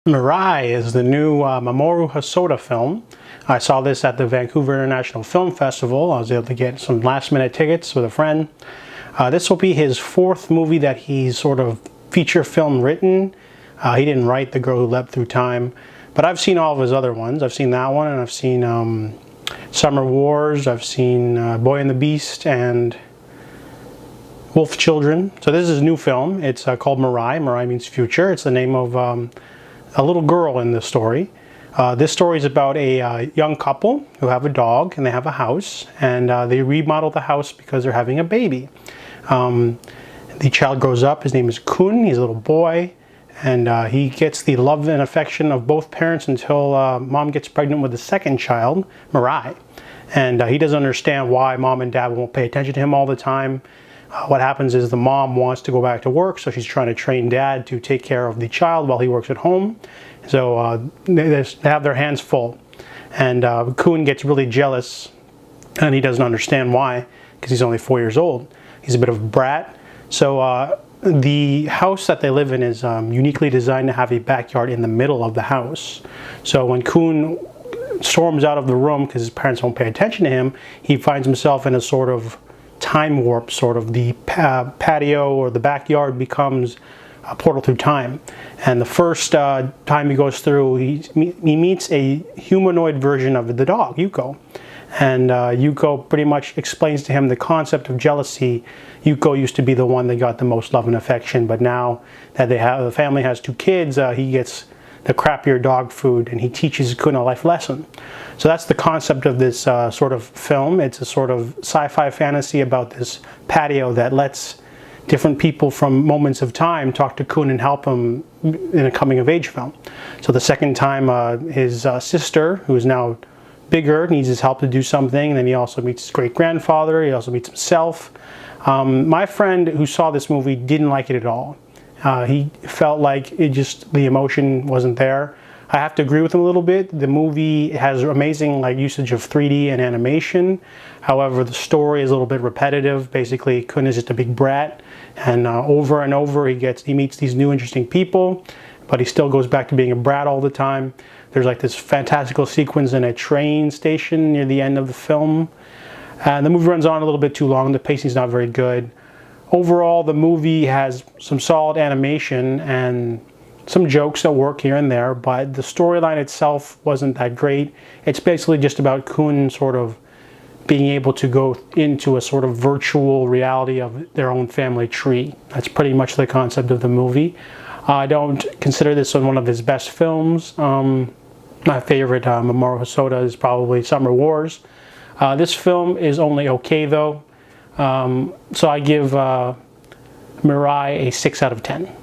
Mirai is the new Mamoru Hosoda film. I saw this at the Vancouver International Film Festival. I was able to get some last-minute tickets with a friend. This will be his fourth movie that he's sort of feature film written. He didn't write The Girl Who Leapt Through Time, but I've seen all of his other ones. I've seen that one, and I've seen Summer Wars, I've seen Boy and the Beast, and Wolf Children. So this is his new film. It's called Mirai. Mirai means future. It's the name of a little girl in the story. This story is about a young couple who have a dog and they have a house, and they remodel the house because they're having a baby. The child grows up. His name is Kun. He's a little boy, and he gets the love and affection of both parents until mom gets pregnant with the second child, Mirai. And he doesn't understand why mom and dad won't pay attention to him all the time. What happens is the mom wants to go back to work, so she's trying to train dad to take care of the child while he works at home. So they have their hands full. And Kun gets really jealous, and he doesn't understand why, because he's only 4 years old. He's a bit of a brat. So the house that they live in is uniquely designed to have a backyard in the middle of the house. So when Kun storms out of the room because his parents won't pay attention to him, he finds himself in a sort of time warp. Sort of the patio or the backyard becomes a portal through time. And the first time he goes through, he meets a humanoid version of the dog, Yuko. And Yuko pretty much explains to him the concept of jealousy. Yuko used to be the one that got the most love and affection, but now that the family has 2 kids, he gets the crappier dog food, and he teaches Kun a life lesson. So that's the concept of this sort of film. It's a sort of sci-fi fantasy about this patio that lets different people from moments of time talk to Kun and help him in a coming-of-age film. So the second time, his sister, who is now bigger, needs his help to do something, and then he also meets his great-grandfather. He also meets himself. My friend who saw this movie didn't like it at all. He felt like the emotion wasn't there. I have to agree with him a little bit. The movie has amazing usage of 3D and animation. However, the story is a little bit repetitive. Basically, Kun is just a big brat, and over and over he meets these new interesting people, but he still goes back to being a brat all the time. There's this fantastical sequence in a train station near the end of the film. And the movie runs on a little bit too long. The pacing's not very good. Overall, the movie has some solid animation and some jokes that work here and there, but the storyline itself wasn't that great. It's basically just about Kun sort of being able to go into a sort of virtual reality of their own family tree. That's pretty much the concept of the movie. I don't consider this one of his best films. My favorite Mamoru Hosoda is probably Summer Wars. This film is only okay though. So I give Mirai a 6 out of 10.